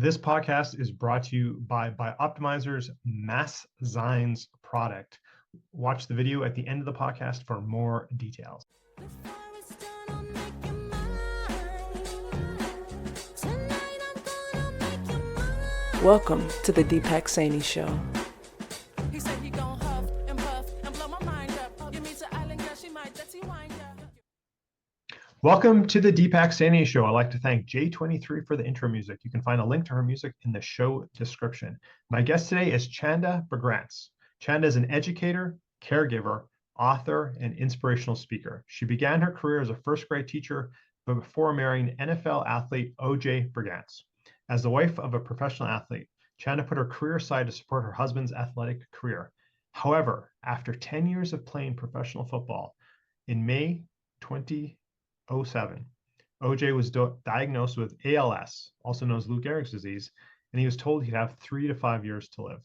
This podcast is brought to you by Optimizer's Mass Zines product. Watch the video at the end of the podcast for more details. Welcome to the Deepak Saini Show. Welcome to the Deepak Saini Show. I'd like to thank J23 for the intro music. You can find a link to her music in the show description. My guest today is Chanda Brigance. Chanda is an educator, caregiver, author, and inspirational speaker. She began her career as a first grade teacher before marrying NFL athlete O.J. Brigance. As the wife of a professional athlete, Chanda put her career aside to support her husband's athletic career. However, after 10 years of playing professional football, in May 2007, OJ was diagnosed with ALS, also known as Lou Gehrig's disease, and he was told he'd have 3 to 5 years to live.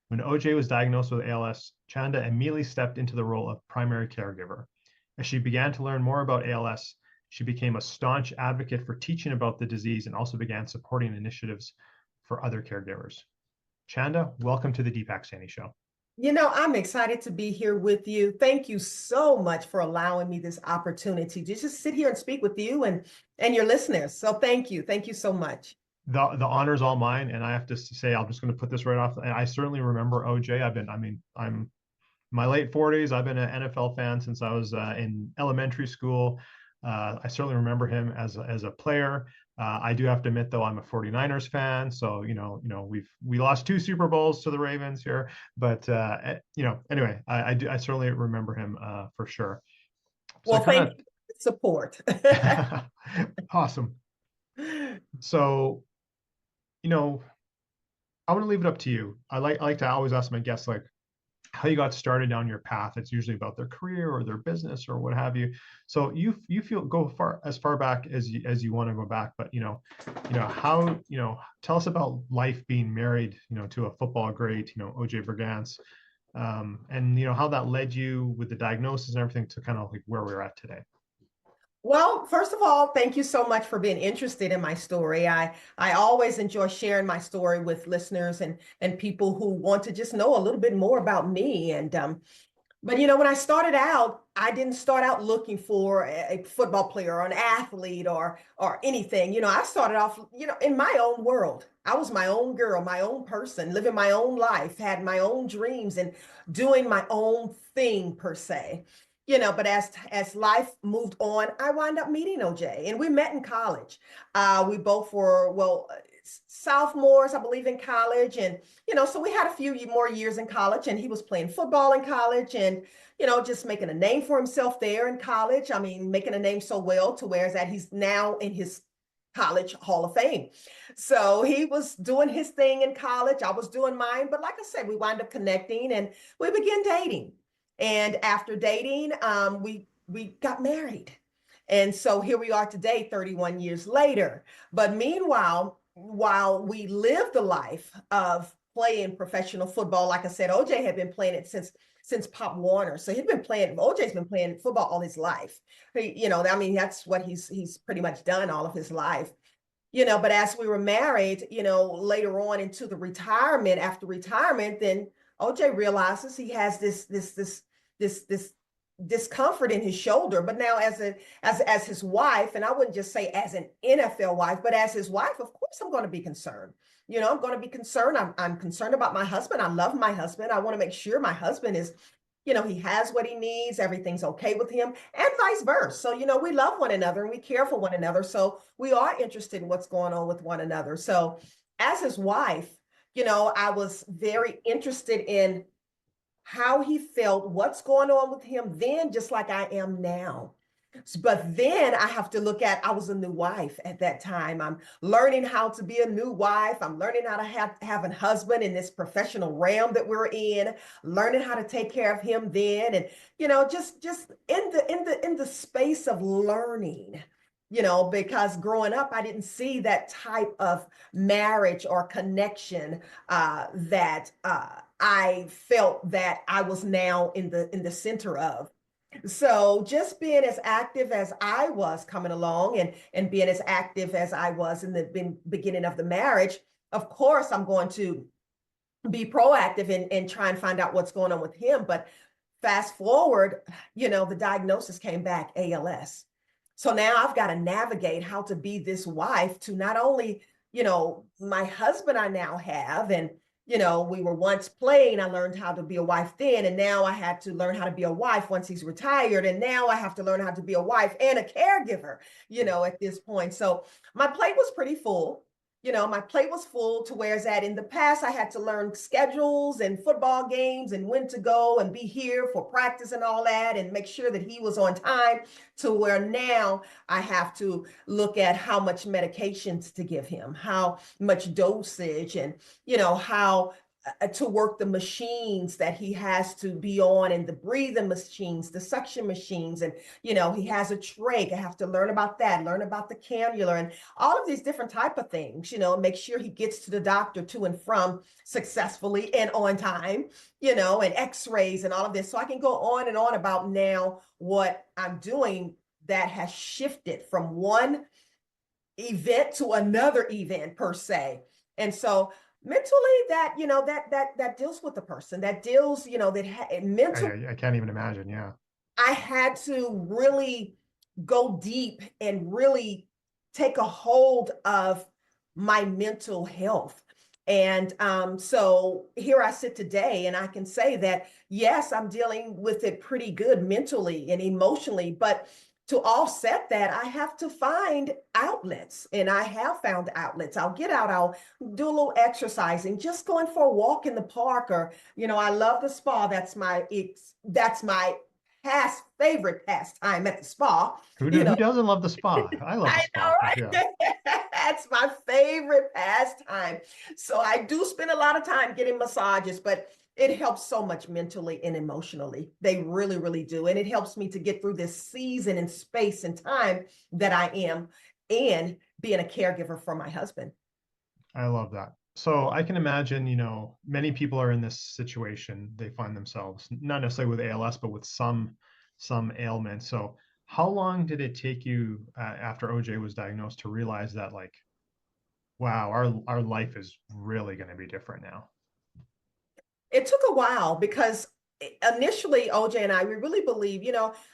When OJ was diagnosed with ALS, Chanda immediately stepped into the role of primary caregiver. As she began to learn more about ALS, she became a staunch advocate for teaching about the disease and also began supporting initiatives for other caregivers. Chanda, welcome to the Deepak Saini Show. I'm excited to be here with you. Thank you so much for allowing me this opportunity to just sit here and speak with you and your listeners. So thank you. Thank you so much. The honor is all mine. And I have to say, I'm just going to put this right off. I certainly remember OJ. I'm my late 40s. I've been an NFL fan since I was in elementary school. I certainly remember him as a player. I do have to admit, though, I'm a 49ers fan. So, we lost 2 Super Bowls to the Ravens here. But, anyway, I certainly remember him for sure. So well, thank you for the support. Awesome. So, I want to leave it up to you. I like to always ask my guests, how you got started down your path. It's usually about their career or their business or what have you. So you go as far back as you want to go back, but how tell us about life being married to a football great OJ Brigance, and how that led you with the diagnosis and everything to kind of like where we're at today. Well, first of all, thank you so much for being interested in my story. I always enjoy sharing my story with listeners and people who want to just know a little bit more about me. And but when I started out, I didn't start out looking for a football player or an athlete or anything. I started off, in my own world. I was my own girl, my own person, living my own life, had my own dreams and doing my own thing per se. But as life moved on, I wound up meeting OJ, and we met in college. We both were, sophomores, I believe, in college. And, so we had a few more years in college, and he was playing football in college and, just making a name for himself there in college. I mean, making a name so well to where that he's now in his college Hall of Fame. So he was doing his thing in college. I was doing mine. But like I said, we wound up connecting and we began dating. And after dating, we got married. And so here we are today, 31 years later. But meanwhile, while we lived the life of playing professional football, like I said, OJ had been playing it since Pop Warner. So OJ's been playing football all his life. That's what he's pretty much done all of his life. But as we were married, later on into the retirement, after retirement, then OJ realizes he has this discomfort in his shoulder. But now as his wife, and I wouldn't just say as an NFL wife, but as his wife, of course, I'm going to be concerned. I'm going to be concerned. I'm concerned about my husband. I love my husband. I want to make sure my husband is, he has what he needs. Everything's okay with him, and vice versa. So, we love one another and we care for one another. So we are interested in what's going on with one another. So as his wife, I was very interested in how he felt, what's going on with him then, just like I am now. But then I have to look at, I was a new wife at that time. I'm learning how to be a new wife. I'm learning how to have a husband in this professional realm that we're in, learning how to take care of him then. And, just in the space of learning, because growing up, I didn't see that type of marriage or connection that I felt that I was now in the center of. So just being as active as I was coming along and being as active as I was in the beginning of the marriage, of course, I'm going to be proactive and try and find out what's going on with him. But fast forward, the diagnosis came back ALS. So now I've got to navigate how to be this wife to not only, my husband I now have, and, we were once playing, I learned how to be a wife then, and now I had to learn how to be a wife once he's retired. And now I have to learn how to be a wife and a caregiver, at this point. So my plate was pretty full. My plate was full to whereas that in the past I had to learn schedules and football games and when to go and be here for practice and all that and make sure that he was on time, to where now I have to look at how much medications to give him, how much dosage, and how to work the machines that he has to be on, and the breathing machines, the suction machines, and he has a trach. I have to learn about that, learn about the cannula, and all of these different type of things. Make sure he gets to the doctor to and from successfully and on time. And X-rays and all of this. So I can go on and on about now what I'm doing that has shifted from one event to another event per se. And so mentally, that deals with the person, that deals, mental. I can't even imagine. Yeah. I had to really go deep and really take a hold of my mental health. And so here I sit today, and I can say that, yes, I'm dealing with it pretty good mentally and emotionally, but to offset that, I have to find outlets, and I have found outlets. I'll get out, I'll do a little exercising, just going for a walk in the park, or, I love the spa. That's my favorite pastime at the spa. Who You know, doesn't love the spa? I love the I spa. know, Yeah. right? That's my favorite pastime. So I do spend a lot of time getting massages, but it helps so much mentally and emotionally. They really, really do. And it helps me to get through this season and space and time that I am in being a caregiver for my husband. I love that. So I can imagine, many people are in this situation. They find themselves not necessarily with ALS, but with some ailment. So how long did it take you after OJ was diagnosed to realize that, like, wow, our life is really going to be different now? It took a while because initially OJ and I, we really believe,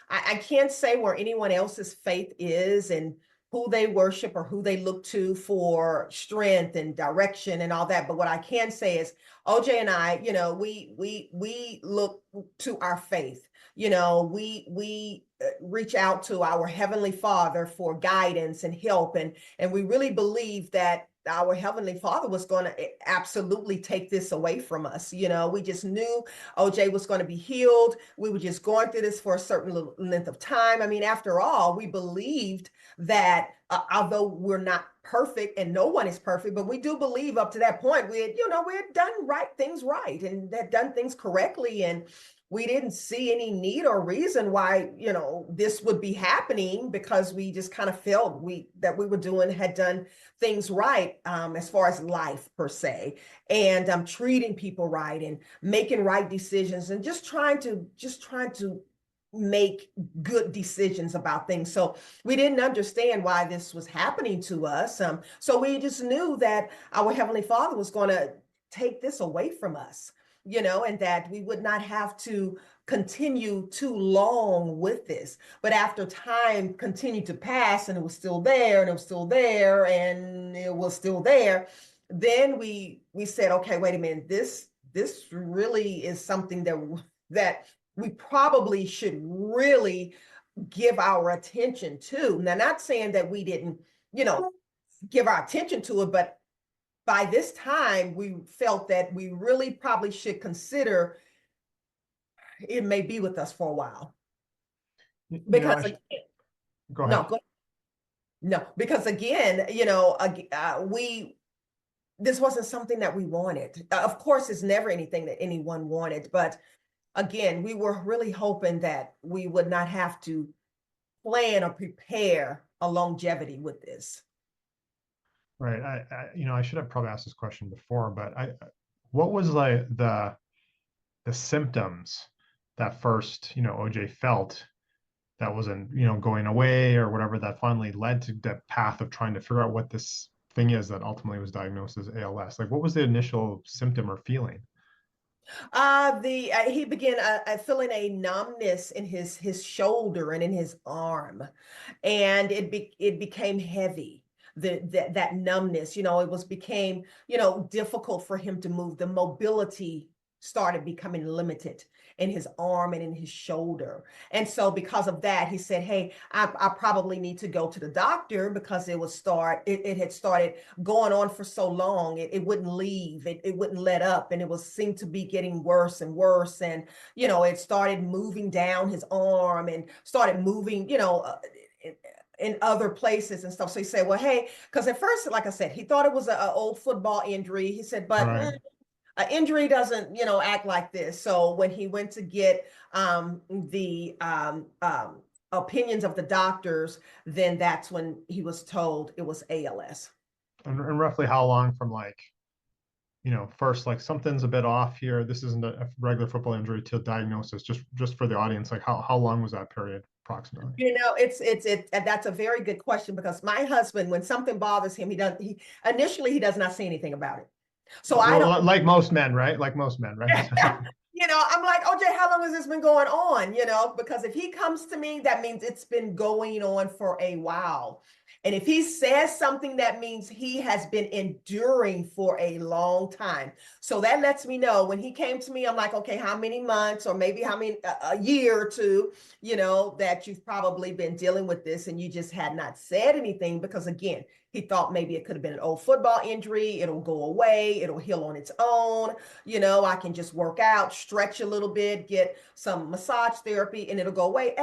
I can't say where anyone else's faith is and who they worship or who they look to for strength and direction and all that. But what I can say is OJ and I, we look to our faith. We reach out to our Heavenly Father for guidance and help. And we really believe that our Heavenly Father was going to absolutely take this away from us. We just knew OJ was going to be healed. We were just going through this for a certain length of time. I mean, after all, we believed that although we're not perfect and no one is perfect, but we do believe up to that point we had done things right and had done things correctly. And we didn't see any need or reason why, this would be happening, because we just kind of felt that we had done things right, as far as life per se, and treating people right and making right decisions and just trying to make good decisions about things. So we didn't understand why this was happening to us. So we just knew that our Heavenly Father was going to take this away from us, and that we would not have to continue too long with this. But after time continued to pass and it was still there and it was still there and it was still there, then we said, okay, wait a minute, this really is something that we probably should really give our attention to. Now, not saying that we didn't, give our attention to it, but by this time, we felt that we really probably should consider it may be with us for a while. Because go no, ahead. no, because again, this wasn't something that we wanted. Of course, it's never anything that anyone wanted, but again, we were really hoping that we would not have to plan or prepare a longevity with this. Right. I should have probably asked this question before, but what was like the symptoms that first, OJ felt that wasn't, going away or whatever, that finally led to the path of trying to figure out what this thing is that ultimately was diagnosed as ALS? Like, what was the initial symptom or feeling? The he began feeling a numbness in his shoulder and in his arm, and it became heavy. That numbness, it became difficult for him to move. The mobility started becoming limited in his arm and in his shoulder. And so because of that, he said, hey, I probably need to go to the doctor because it had started going on for so long. It wouldn't leave, it wouldn't let up, and it was seemed to be getting worse and worse. And, it started moving down his arm and started moving, in other places and stuff. So he said, well, hey, because at first, like I said, he thought it was an old football injury. He said, but Right. an injury doesn't, act like this. So when he went to get the opinions of the doctors, then that's when he was told it was ALS. And roughly how long from like, first like something's a bit off here, this isn't a regular football injury, to diagnosis, just for the audience, like how long was that period approximately? It's that's a very good question, because my husband, when something bothers him, he initially he does not say anything about it. So I don't. Well, like most men, right? Like most men, right? I'm like, OJ, how long has this been going on? Because if he comes to me, that means it's been going on for a while. And if he says something, that means he has been enduring for a long time. So that lets me know when he came to me, I'm like, okay, how many months, or maybe how many, a year or two, that you've probably been dealing with this, and you just had not said anything, because again, he thought maybe it could have been an old football injury. It'll go away. It'll heal on its own. I can just work out, stretch a little bit, get some massage therapy, and it'll go away,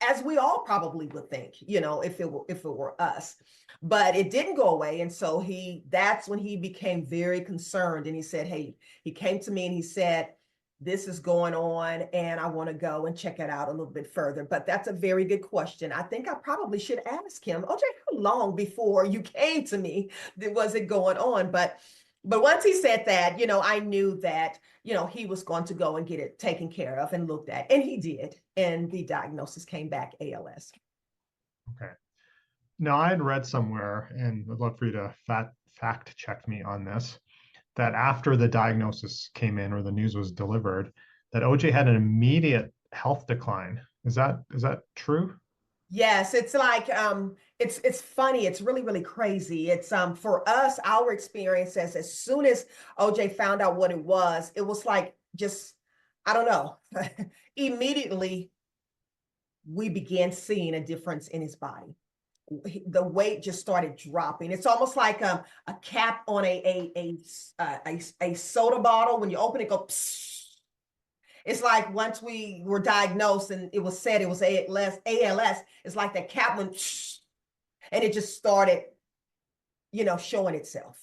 as we all probably would think, if it were us. But it didn't go away. And so that's when he became very concerned. And he said, hey, he came to me and he said, this is going on and I want to go and check it out a little bit further. But that's a very good question. I think I probably should ask him, OJ, how long before you came to me was it going on? But once he said that, I knew that, he was going to go and get it taken care of and looked at. And he did. And the diagnosis came back ALS. Okay. Now, I had read somewhere, and I'd love for you to fact check me on this, that after the diagnosis came in or the news was delivered, that OJ had an immediate health decline. Is that true? Yes, it's like it's funny, it's really, really crazy. It's for us, our experience as soon as OJ found out what it was like, just, I don't know, immediately we began seeing a difference in his body. The weight just started dropping. It's almost like a cap on a soda bottle. When you open it, go psst. It's like once we were diagnosed and it was said it was ALS, it's like that cap went psst, and it just started, showing itself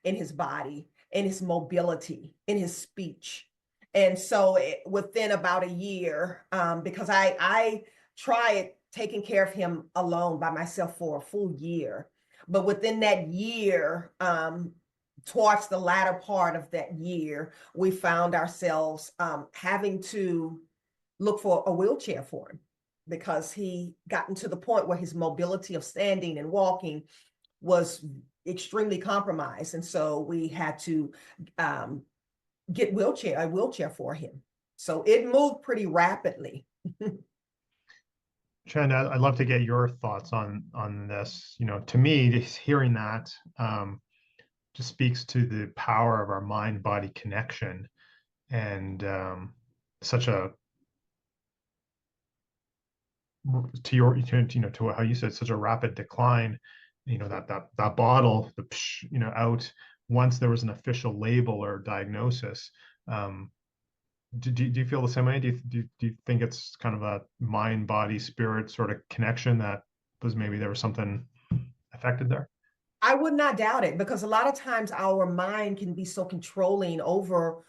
in his body, in his mobility, in his speech. And so within about a year, because I tried taking care of him alone by myself for a full year. But within that year, towards the latter part of that year, we found ourselves having to look for a wheelchair for him, because he gotten to the point where his mobility of standing and walking was extremely compromised. And so we had to get a wheelchair for him. So it moved pretty rapidly. Chanda, I'd love to get your thoughts on this. To me, just hearing that just speaks to the power of our mind-body connection, and such a to how you said, such a rapid decline. That bottle, out once there was an official label or diagnosis. Do you feel the same way? Do you think it's kind of a mind, body, spirit sort of connection that was, maybe there was something affected there? I would not doubt it, because a lot of times our mind can be so controlling over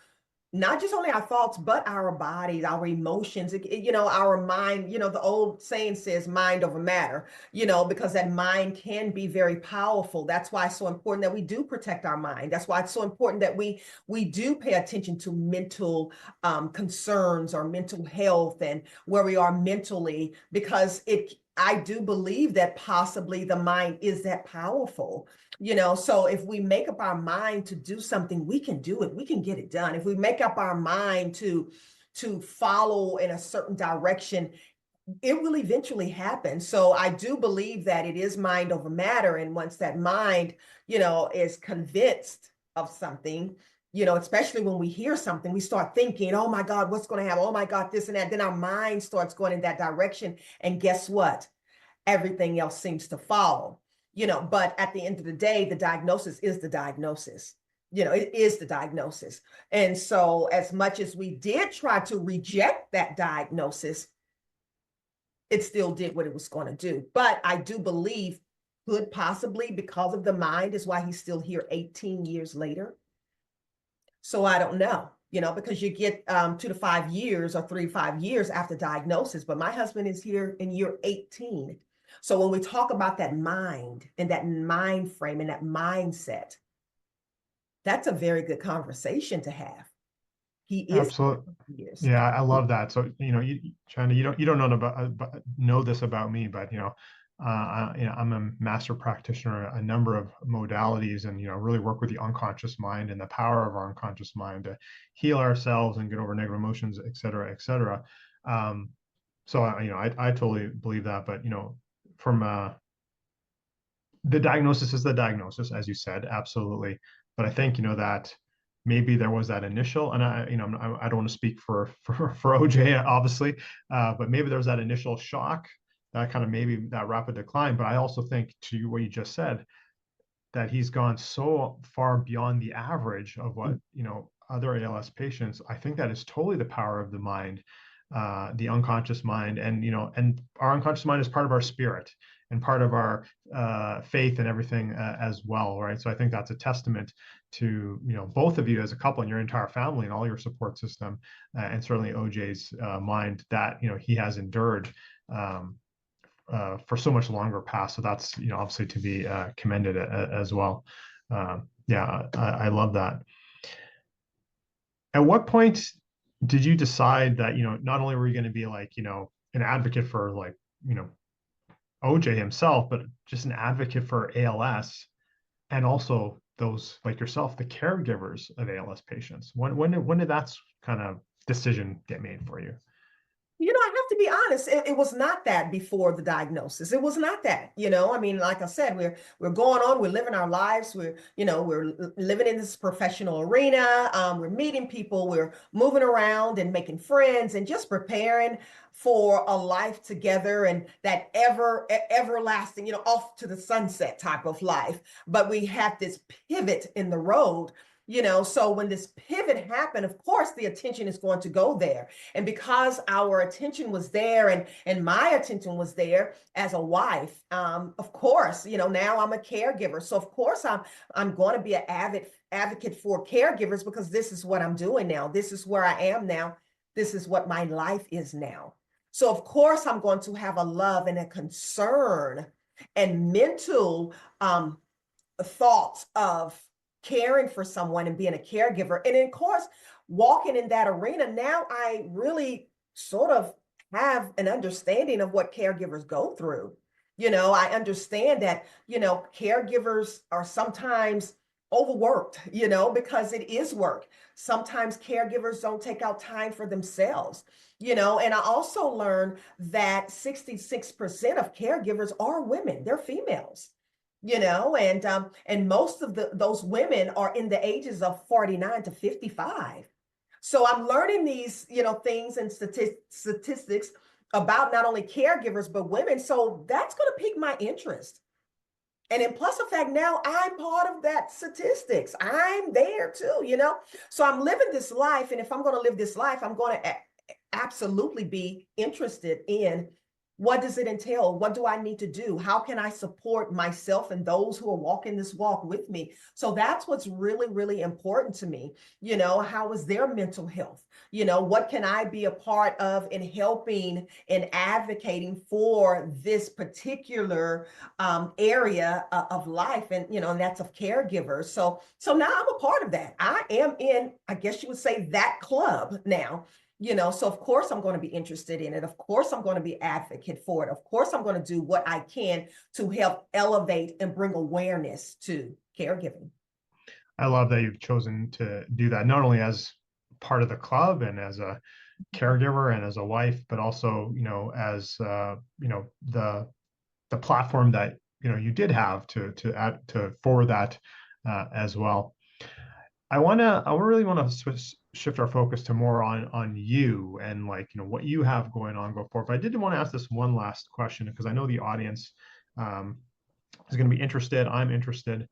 not just only our thoughts, but our bodies, our emotions, our mind, the old saying says mind over matter, because that mind can be very powerful. That's why it's so important that we do protect our mind. That's why it's so important that we do pay attention to mental concerns or mental health and where we are mentally, because I do believe that possibly the mind is that powerful. So if we make up our mind to do something, we can do it. We can get it done. If we make up our mind to follow in a certain direction, it will eventually happen. So I do believe that it is mind over matter. And once that mind, is convinced of something, especially when we hear something, we start thinking, oh my God, what's going to happen? Oh my God, this and that. Then our mind starts going in that direction. And guess what? Everything else seems to follow. But at the end of the day, the diagnosis is the diagnosis. It is the diagnosis. And so as much as we did try to reject that diagnosis, it still did what it was going to do. But I do believe could possibly, because of the mind, is why he's still here 18 years later. So I don't know, because you get 2 to 5 years or 3 to 5 years after diagnosis. But my husband is here in year 18. So when we talk about that mind and that mind frame and that mindset, that's a very good conversation to have. He is Absolutely. years. Yeah, I love that. So, Chanda, you don't know this about me, but I'm a master practitioner, a number of modalities, and really work with the unconscious mind and the power of our unconscious mind to heal ourselves and get over negative emotions, et cetera, et cetera. So, I totally believe that, but from the diagnosis is the diagnosis, as you said, absolutely. But I think that maybe there was that initial, and I don't want to speak for OJ, obviously, but maybe there was that initial shock, that kind of maybe that rapid decline. But I also think, to what you just said, that he's gone so far beyond the average of what other ALS patients. I think that is totally the power of the mind, the unconscious mind, and our unconscious mind is part of our spirit and part of our faith and everything as well, right? So I think that's a testament to both of you as a couple and your entire family and all your support system, and certainly OJ's mind that he has endured for so much longer past. So that's obviously to be commended as well. Yeah, I love that. At what point did you decide that not only were you going to be like an advocate for like OJ himself, but just an advocate for ALS, and also those like yourself, the caregivers of ALS patients? When did that kind of decision get made for you? I have to be honest. It was not that before the diagnosis. It was not that. I mean, like I said, we're going on. We're living our lives. We're living in this professional arena. We're meeting people. We're moving around and making friends and just preparing for a life together and that everlasting, off to the sunset type of life. But we have this pivot in the road. So when this pivot happened, of course, the attention is going to go there. And because our attention was there and my attention was there as a wife, of course, now I'm a caregiver. So of course I'm going to be an avid advocate for caregivers, because this is what I'm doing now. This is where I am now. This is what my life is now. So of course I'm going to have a love and a concern and mental thoughts of caring for someone and being a caregiver. And of course, walking in that arena, now I really sort of have an understanding of what caregivers go through. I understand that, caregivers are sometimes overworked, because it is work. Sometimes caregivers don't take out time for themselves, and I also learned that 66% of caregivers are women, they're females. And most of those women are in the ages of 49 to 55. So I'm learning these, things and statistics about not only caregivers, but women. So that's going to pique my interest. And in plus the fact, now I'm part of that statistics. I'm there too, So I'm living this life. And if I'm going to live this life, I'm going to absolutely be interested in What does it entail? What do I need to do? How can I support myself and those who are walking this walk with me? So that's what's really, really important to me. How is their mental health? What can I be a part of in helping and advocating for this particular area of life, and that's of caregivers. So now I'm a part of that. I am in, I guess you would say, that club now. So of course I'm going to be interested in it. Of course I'm going to be advocate for it. Of course I'm going to do what I can to help elevate and bring awareness to caregiving. I love that you've chosen to do that, not only as part of the club and as a caregiver and as a wife, but also, as the platform that you did have to add to forward that as well. I really want to shift our focus to more on you and what you have going on go forward. But I did want to ask this one last question because I know the audience is going to be interested. I'm interested.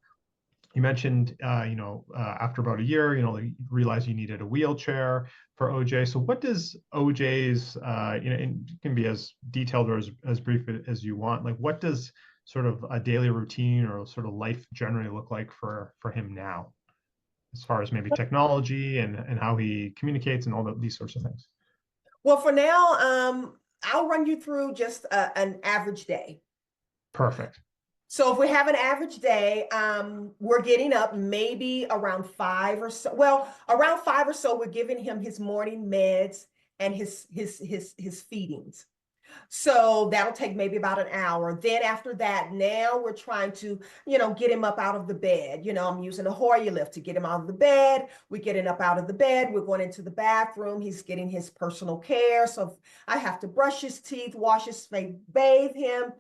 You mentioned, after about a year, you realized you needed a wheelchair for OJ. So what does OJ's, and it can be as detailed or as brief as you want. Like, what does sort of a daily routine or sort of life generally look like for him now, as far as maybe technology and how he communicates and all these sorts of things? Well, for now, I'll run you through just an average day. Perfect. So if we have an average day, we're getting up maybe around 5 or so. Well, around 5 or so, we're giving him his morning meds and his feedings. So that'll take maybe about an hour. Then after that, now we're trying to, get him up out of the bed. I'm using a Hoyer lift to get him out of the bed. We're getting up out of the bed. We're going into the bathroom. He's getting his personal care. So I have to brush his teeth, wash his face, bathe him,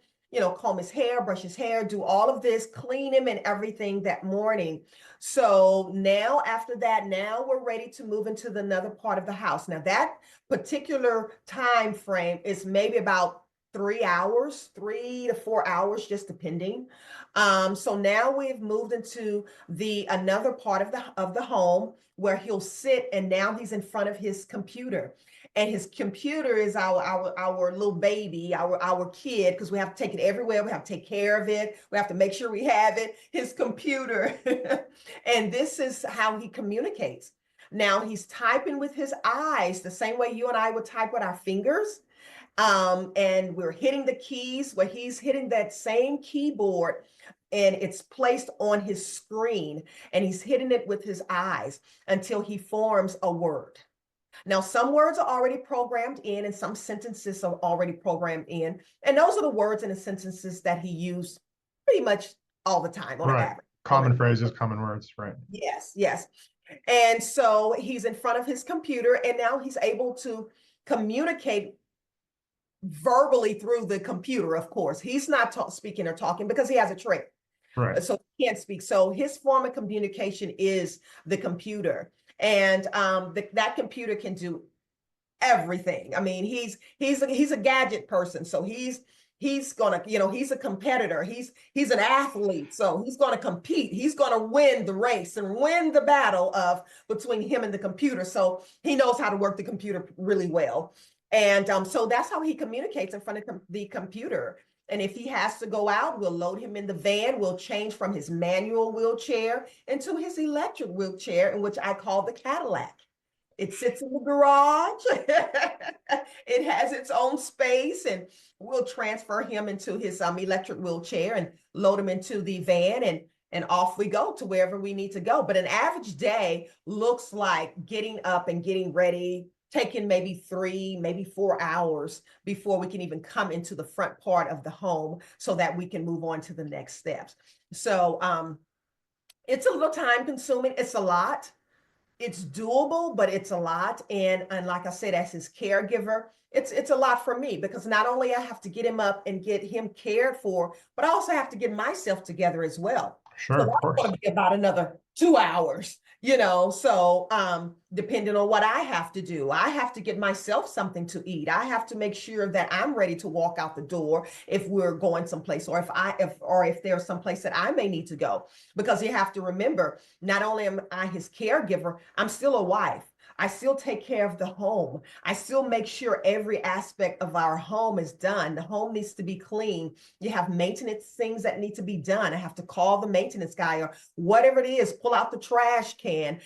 comb his hair, brush his hair, do all of this, clean him and everything that morning. So now after that, now we're ready to move into another part of the house. Now that particular time frame is maybe about 3 hours, 3 to 4 hours, just depending. So now we've moved into another part of the home where he'll sit, and now he's in front of his computer. And his computer is our little baby, our kid, because we have to take it everywhere. We have to take care of it. We have to make sure we have it, his computer. And this is how he communicates. Now he's typing with his eyes the same way you and I would type with our fingers. And we're hitting the keys where he's hitting that same keyboard, and it's placed on his screen, and he's hitting it with his eyes until he forms a word. Now, some words are already programmed in and some sentences are already programmed in. And those are the words and the sentences that he used pretty much all the time on Right. average. Common phrases, common words, right? Yes, yes. And so he's in front of his computer, and now he's able to communicate verbally through the computer, of course. He's not speaking or talking because he has a trach. Right. So he can't speak. So his form of communication is the computer. And that computer can do everything. I mean, he's a gadget person. So he's gonna, he's a competitor. He's an athlete. So he's gonna compete. He's gonna win the race and win the battle between him and the computer. So he knows how to work the computer really well. And so that's how he communicates in front of the computer. And if he has to go out, we'll load him in the van. We'll change from his manual wheelchair into his electric wheelchair, in which I call the Cadillac. It sits in the garage. It has its own space, and we'll transfer him into his electric wheelchair and load him into the van, and off we go to wherever we need to go. But an average day looks like getting up and getting ready, taking maybe 3, maybe 4 hours before we can even come into the front part of the home so that we can move on to the next steps. So it's a little time consuming. It's a lot. It's doable, but it's a lot. And like I said, as his caregiver, it's a lot for me, because not only I have to get him up and get him cared for, but I also have to get myself together as well. Sure, So of that's course. going to be about another 2 hours, so depending on what I have to do, I have to get myself something to eat. I have to make sure that I'm ready to walk out the door if we're going someplace, or if there's someplace that I may need to go. Because you have to remember, not only am I his caregiver, I'm still a wife. I still take care of the home. I still make sure every aspect of our home is done. The home needs to be clean. You have maintenance things that need to be done. I have to call the maintenance guy or whatever it is, pull out the trash can,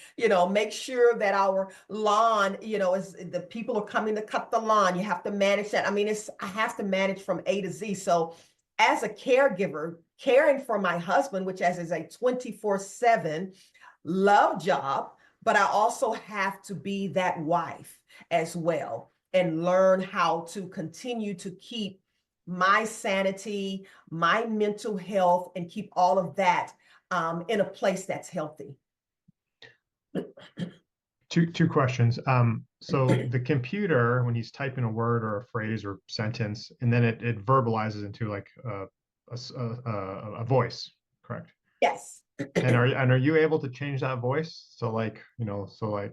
make sure that our lawn, is the people are coming to cut the lawn. You have to manage that. I mean, I have to manage from A to Z. So as a caregiver, caring for my husband, which is a 24/7 love job, but I also have to be that wife as well and learn how to continue to keep my sanity, my mental health, and keep all of that in a place that's healthy. Two questions. So the computer, when he's typing a word or a phrase or sentence, and then it verbalizes into like a voice, correct? Yes. And are you able to change that voice? So like, so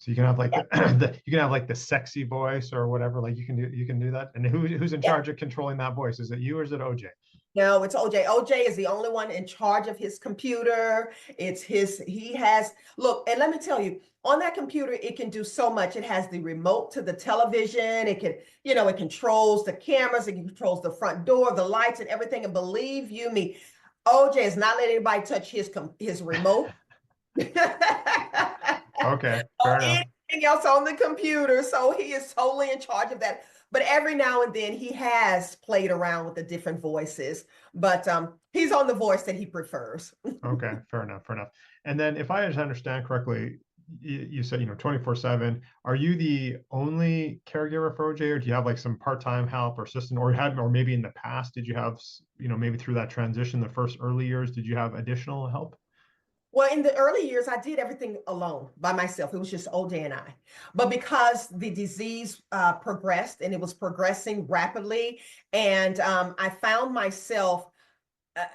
you can have like you can have like the sexy voice or whatever. Like you can do that. And who's in charge of controlling that voice? Is it you or is it OJ? No, it's OJ. OJ is the only one in charge of his computer. Look, and let me tell you, on that computer, it can do so much. It has the remote to the television. It can, it controls the cameras. It controls the front door, the lights and everything. And believe you me, OJ is not letting anybody touch his remote. Okay, fair enough. Anything else on the computer. So he is totally in charge of that. But every now and then he has played around with the different voices, but he's on the voice that he prefers. Okay, fair enough, fair enough. And then if I understand correctly, you said, 24/7. Are you the only caregiver for OJ, or do you have like some part-time help or assistant, or maybe in the past, did you have, maybe through that transition, the first early years, did you have additional help? Well, in the early years, I did everything alone by myself. It was just OJ and I. But because the disease progressed and it was progressing rapidly, and I found myself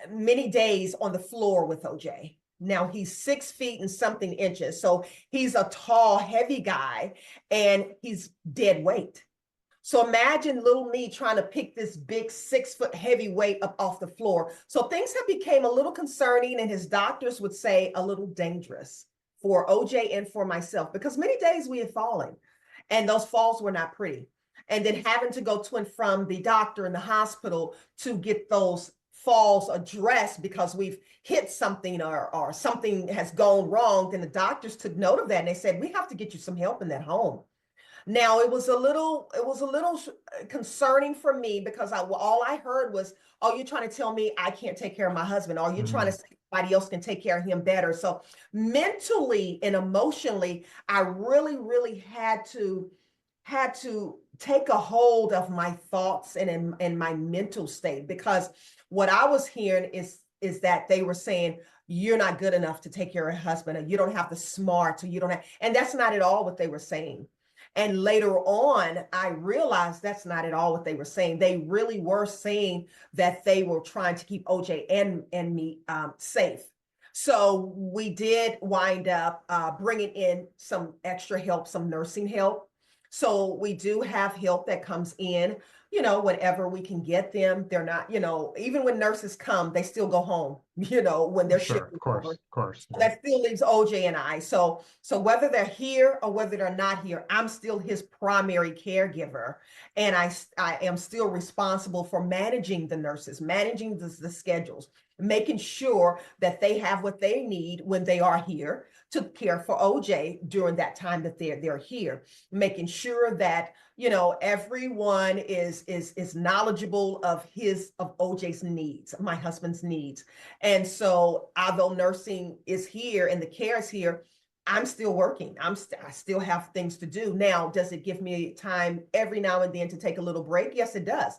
many days on the floor with OJ. Now he's 6 feet and something inches. So he's a tall, heavy guy, and he's dead weight. So imagine little me trying to pick this big 6 foot heavy weight up off the floor. So things have become a little concerning, and his doctors would say a little dangerous for OJ and for myself, because many days we had fallen and those falls were not pretty. And then having to go to and from the doctor and the hospital to get those falls addressed because we've hit something or something has gone wrong, then the doctors took note of that and they said, we have to get you some help in that home. Now it was a little concerning for me because all I heard was, oh, you're trying to tell me I can't take care of my husband, or you're trying to say somebody else can take care of him better. So mentally and emotionally, I really, really had to take a hold of my thoughts and in my mental state, because what I was hearing is that they were saying, you're not good enough to take care of your husband, or you don't have the smarts, or you don't have, and that's not at all what they were saying. And later on, I realized that's not at all what they were saying. They really were saying that they were trying to keep OJ and me safe. So we did wind up bringing in some extra help, some nursing help. So we do have help that comes in, whenever we can get them. They're not, even when nurses come, they still go home, when they're Sure, shipped of course, over. of course. So that still leaves OJ and I. So whether they're here or whether they're not here, I'm still his primary caregiver. And I am still responsible for managing the nurses, managing the schedules, making sure that they have what they need when they are here to care for OJ during that time that they're here, making sure that everyone is knowledgeable of OJ's needs, my husband's needs. And so although nursing is here and the care is here, I'm still working. I still have things to do. Now, does it give me time every now and then to take a little break? Yes, it does.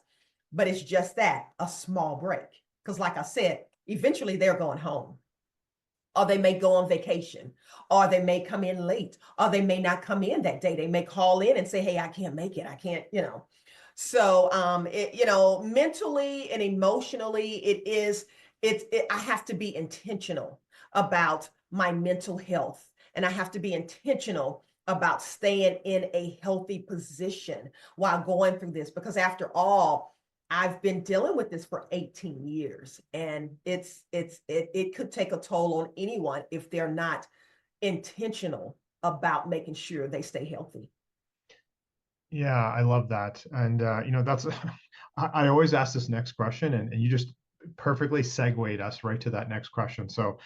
But it's just that, a small break. Because like I said, eventually they're going home. Or they may go on vacation, or they may come in late, or they may not come in that day. They may call in and say, hey, I can't make it. I can't, So, mentally and emotionally, I have to be intentional about my mental health, and I have to be intentional about staying in a healthy position while going through this, because after all, I've been dealing with this for 18 years, and it could take a toll on anyone if they're not intentional about making sure they stay healthy. Yeah, I love that. And that's I always ask this next question, and you just perfectly segued us right to that next question. So,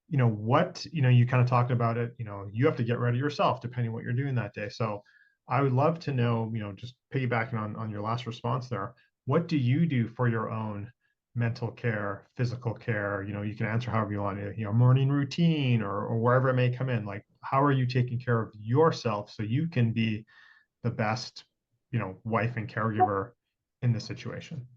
you kind of talked about it, you have to get ready yourself depending what you're doing that day. So I would love to know, just piggybacking on your last response there, what do you do for your own mental care, physical care? You can answer however you want, morning routine or wherever it may come in. Like, how are you taking care of yourself so you can be the best, wife and caregiver in this situation?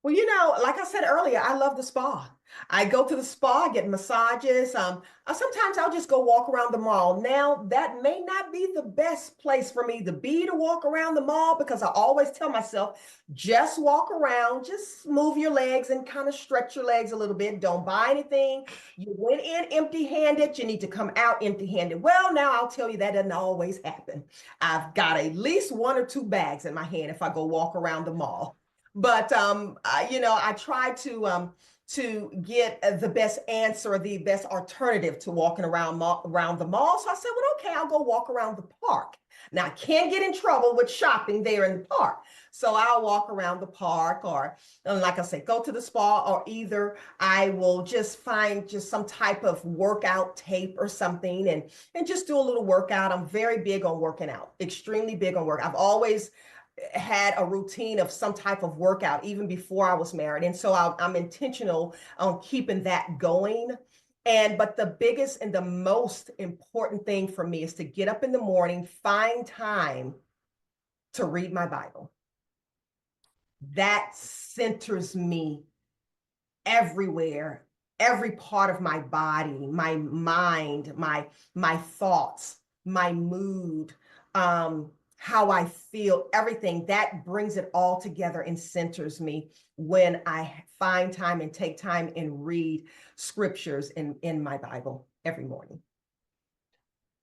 Well, like I said earlier, I love the spa. I go to the spa, get massages. Sometimes I'll just go walk around the mall. Now, that may not be the best place for me to be to walk around the mall because I always tell myself, just walk around, just move your legs and kind of stretch your legs a little bit. Don't buy anything. You went in empty-handed, you need to come out empty-handed. Well, now I'll tell you that doesn't always happen. I've got at least 1 or 2 bags in my hand if I go walk around the mall. But I try to get the best answer, the best alternative to walking around the mall. So I said, well, okay, I'll go walk around the park. Now I can't get in trouble with shopping there in the park. So I'll walk around the park or, like I say, go to the spa, or either I will just find just some type of workout tape or something and just do a little workout. I'm very big on working out, extremely big on work. I've always had a routine of some type of workout even before I was married. And so I'm intentional on keeping that going. But the biggest and the most important thing for me is to get up in the morning, find time to read my Bible. That centers me everywhere, every part of my body, my mind, my thoughts, my mood, how I feel, everything. That brings it all together and centers me when I find time and take time and read scriptures in my Bible every morning.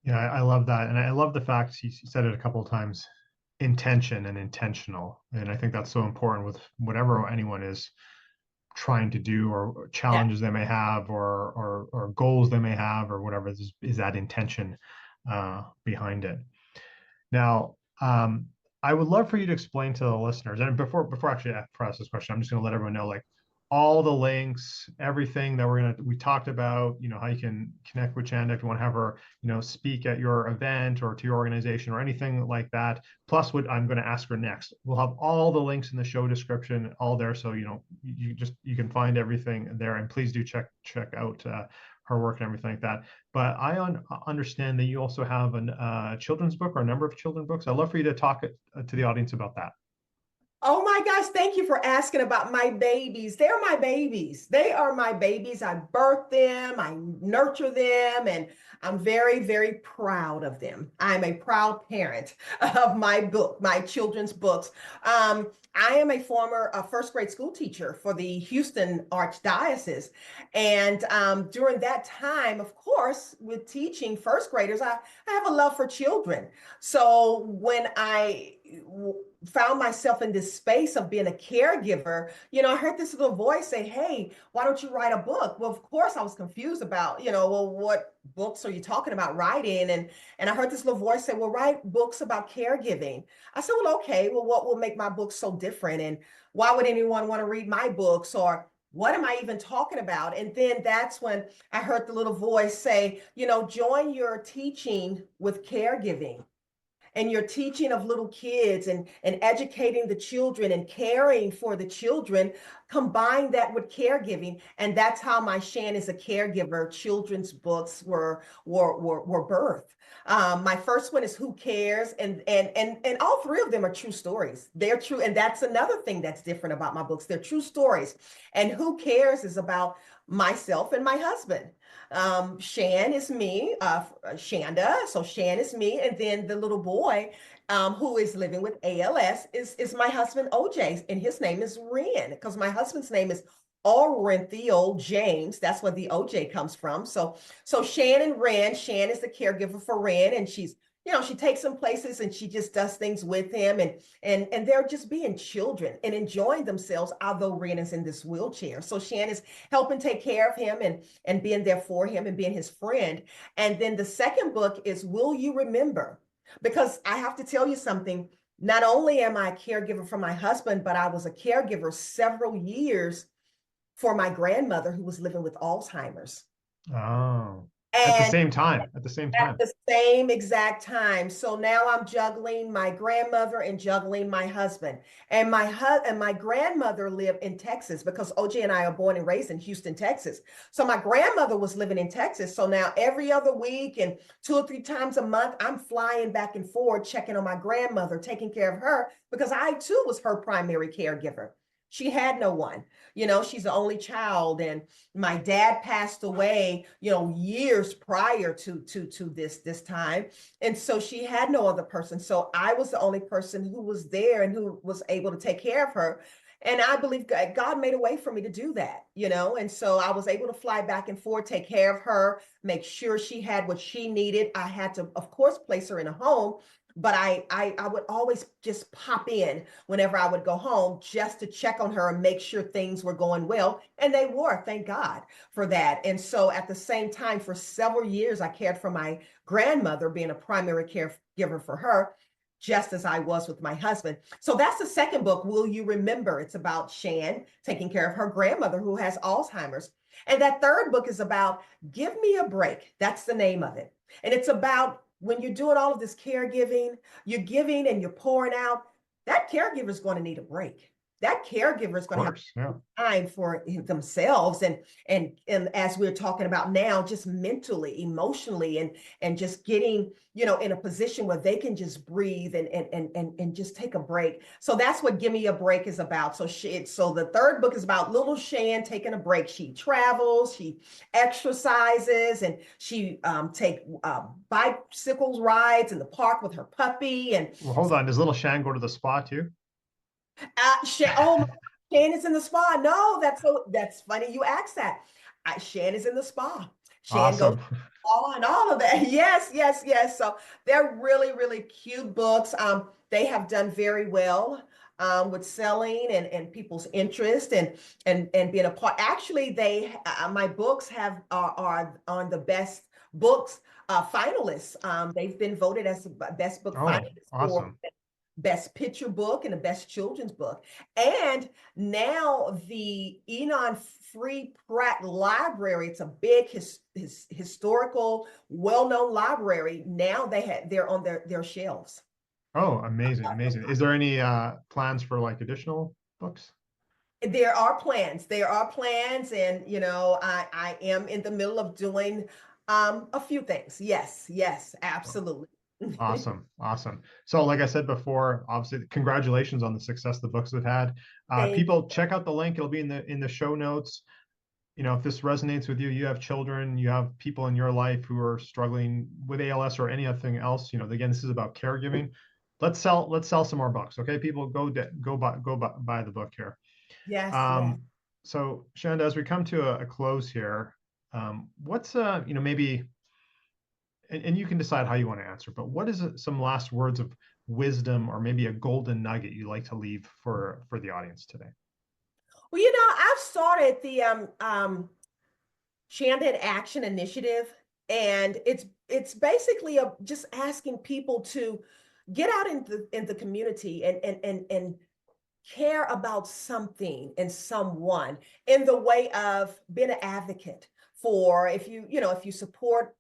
Yeah, I love that. And I love the fact you said it a couple of times, intention and intentional. And I think that's so important with whatever anyone is trying to do, or Yeah. challenges they may have, or goals they may have, or whatever is that intention behind it. Now, I would love for you to explain to the listeners, and before actually I ask this question, I'm just going to let everyone know, like, all the links, everything that we talked about, how you can connect with Chanda if you want to have her, speak at your event or to your organization or anything like that. Plus what I'm going to ask her next. We'll have all the links in the show description, all there. So, you can find everything there, and please do check out her work and everything like that. But I understand that you also have a children's book, or a number of children's books. I'd love for you to talk to the audience about that. Oh my gosh, thank you for asking about my babies. They're my babies. They are my babies. I birthed them, I nurture them, and I'm very, very proud of them. I'm a proud parent of my children's books. I am a former first grade school teacher for the Houston Archdiocese. And during that time, of course, with teaching first graders, I have a love for children. So when I found myself in this space of being a caregiver, I heard this little voice say, hey, why don't you write a book? Well, of course, I was confused about, well, what books are you talking about writing? And I heard this little voice say, well, write books about caregiving. I said, well, okay, well, what will make my book so different? And why would anyone want to read my books? Or what am I even talking about? And then that's when I heard the little voice say, join your teaching with caregiving, and your teaching of little kids and educating the children and caring for the children, combine that with caregiving. And that's how my CHAN is a Caregiver children's books were birthed. My first one is Who Cares? And all three of them are true stories. They're true. And that's another thing that's different about my books. They're true stories. And Who Cares is about myself and my husband. CHAN is me, Chanda. So CHAN is me. And then the little boy who is living with ALS is my husband, OJ, and his name is Ren, because my husband's name is Orenthio James. That's where the OJ comes from. So CHAN and Ren. CHAN is the caregiver for Ren, and she's she takes him places and she just does things with him, and they're just being children and enjoying themselves, although Ren is in this wheelchair. So Shan is helping take care of him and being there for him and being his friend. And then the second book is Will You Remember? Because I have to tell you something. Not only am I a caregiver for my husband, but I was a caregiver several years for my grandmother who was living with Alzheimer's. Oh, at the And same time, at the same at time. the same exact time. So now I'm juggling my grandmother and juggling my husband. And my grandmother lived in Texas because OJ and I are born and raised in Houston, Texas. So my grandmother was living in Texas. So now every other week and 2 or 3 times a month, I'm flying back and forth, checking on my grandmother, taking care of her because I too was her primary caregiver. She had no one. She's the only child, and my dad passed away, years prior to this time. And so she had no other person. So I was the only person who was there and who was able to take care of her. And I believe God made a way for me to do that, and so I was able to fly back and forth, take care of her, make sure she had what she needed. I had to, of course, place her in a home, but I would always just pop in whenever I would go home just to check on her and make sure things were going well. And they were, thank God for that. And so at the same time, for several years, I cared for my grandmother, being a primary caregiver for her, just as I was with my husband. So that's the second book, Will You Remember? It's about Shan taking care of her grandmother who has Alzheimer's. And that third book is about Give Me a Break. That's the name of it. And it's about when you're doing all of this caregiving, you're giving and you're pouring out, that caregiver is going to need a break. That caregiver is going to have Yeah. time for themselves, and as we're talking about now, just mentally, emotionally, and just getting in a position where they can just breathe and just take a break. So that's what Give Me a Break is about. So the third book is about little Shan taking a break. She travels, she exercises, and she take bicycles rides in the park with her puppy. And Well, hold on. Does little Shan go to the spa too? Oh my, Shan is in the spa. No, that's funny you asked that. Shan is in the spa. Shan goes Awesome. on all of that. Yes, yes, yes. So they're really, really cute books. They have done very well with selling and people's interest and being a part. Actually, my books are on the best books finalists. They've been voted as the best book Oh, finalists for awesome. best picture book and the best children's book. And now the Enon Free Pratt Library, it's a big historical, well-known library. Now they're on their shelves. Oh, amazing, amazing. Is there any plans for like additional books? There are plans. There are plans, and I am in the middle of doing a few things. Yes, yes, absolutely. Awesome, awesome. So, like I said before, obviously, congratulations on the success the books have had. Thank People, check out the link; it'll be in the show notes. If this resonates with you, you have children, you have people in your life who are struggling with ALS or anything else. Again, this is about caregiving. Let's sell some more books, okay? People, go buy the book here. Yes, yes. So, Shanda, as we come to a close here, what's maybe, and you can decide how you want to answer, but what is some last words of wisdom or maybe a golden nugget you like to leave for the audience today? Well, I've started the Chanda Action Initiative, and it's basically just asking people to get out in the community and care about something and someone in the way of being an advocate for, if you support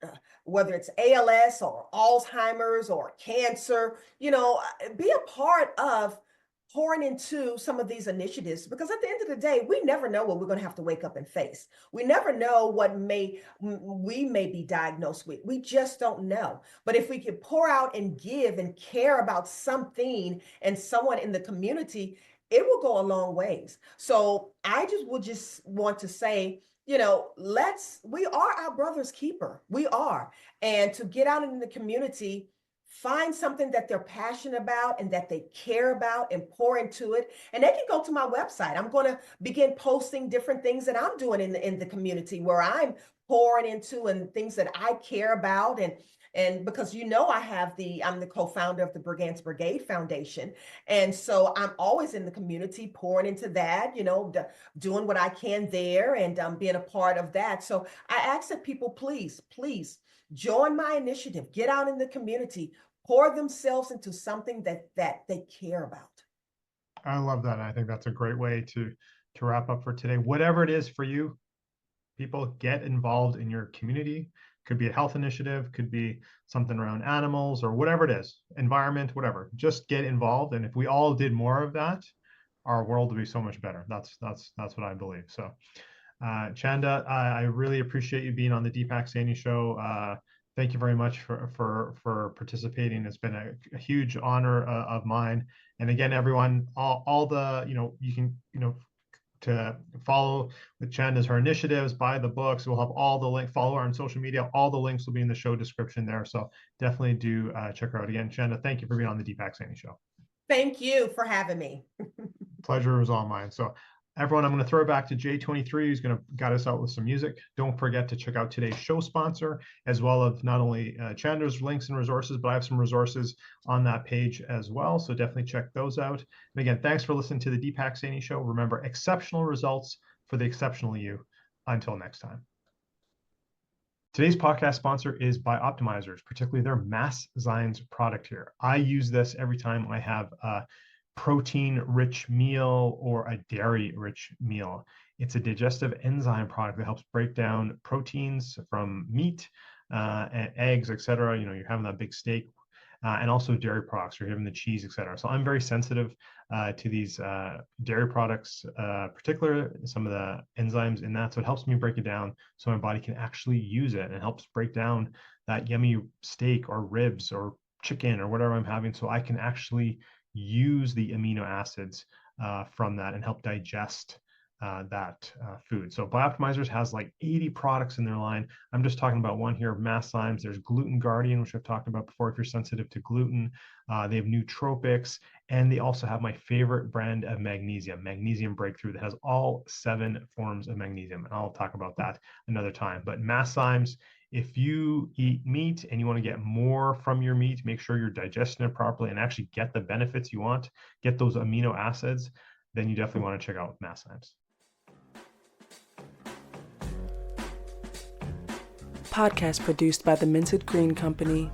whether it's ALS or Alzheimer's or cancer, be a part of pouring into some of these initiatives, because at the end of the day, we never know what we're going to have to wake up and face. We never know what we may be diagnosed with. We just don't know. But if we could pour out and give and care about something and someone in the community, it will go a long ways. So I just want to say, we are our brother's keeper. We are. And to get out in the community, find something that they're passionate about and that they care about and pour into it. And they can go to my website. I'm going to begin posting different things that I'm doing in the community, where I'm pouring into and things that I care about. And because I'm the co-founder of the Brigance Brigade Foundation. And so I'm always in the community pouring into that, doing what I can there and being a part of that. So I ask that people, please join my initiative, get out in the community, pour themselves into something that they care about. I love that. And I think that's a great way to wrap up for today. Whatever it is for you, people, get involved in your community. Could be a health initiative, could be something around animals or whatever it is, environment, whatever. Just get involved. And if we all did more of that, our world would be so much better. That's what I believe. So Chanda, I really appreciate you being on the Deepak Saini show. Thank you very much for participating. It's been a huge honor of mine. And again, everyone, all the, you can, to follow with Chanda's her initiatives, buy the books. We'll have all the link, follow her on social media. All the links will be in the show description there. So definitely do check her out. Again, Chanda, thank you for being on the Deepak Saini show. Thank you for having me. Pleasure was all mine. So everyone, I'm going to throw it back to J23, who's going to guide us out with some music. Don't forget to check out today's show sponsor, as well as not only Chanda's links and resources, but I have some resources on that page as well. So definitely check those out. And again, thanks for listening to the Deepak Saini Show. Remember, exceptional results for the exceptional you. Until next time. Today's podcast sponsor is Bioptimizers, particularly their Mass Zymes product here. I use this every time I have protein-rich meal or a dairy-rich meal. It's a digestive enzyme product that helps break down proteins from meat and eggs, etc. You're having that big steak, and also dairy products. You're having the cheese, etc. So I'm very sensitive to these dairy products, particularly some of the enzymes in that. So it helps me break it down so my body can actually use it, and helps break down that yummy steak or ribs or chicken or whatever I'm having, so I can actually use the amino acids from that and help digest that food. So Bioptimizers has like 80 products in their line. I'm just talking about one here, Mass Zymes. There's Gluten Guardian, which I've talked about before if you're sensitive to gluten. They have nootropics, and they also have my favorite brand of Magnesium Breakthrough, that has all 7 forms of magnesium. And I'll talk about that another time. But Mass Zymes, if you eat meat and you want to get more from your meat, make sure you're digesting it properly and actually get the benefits you want, get those amino acids, then you definitely want to check out Mass Zymes. Podcast produced by the Minted Green Company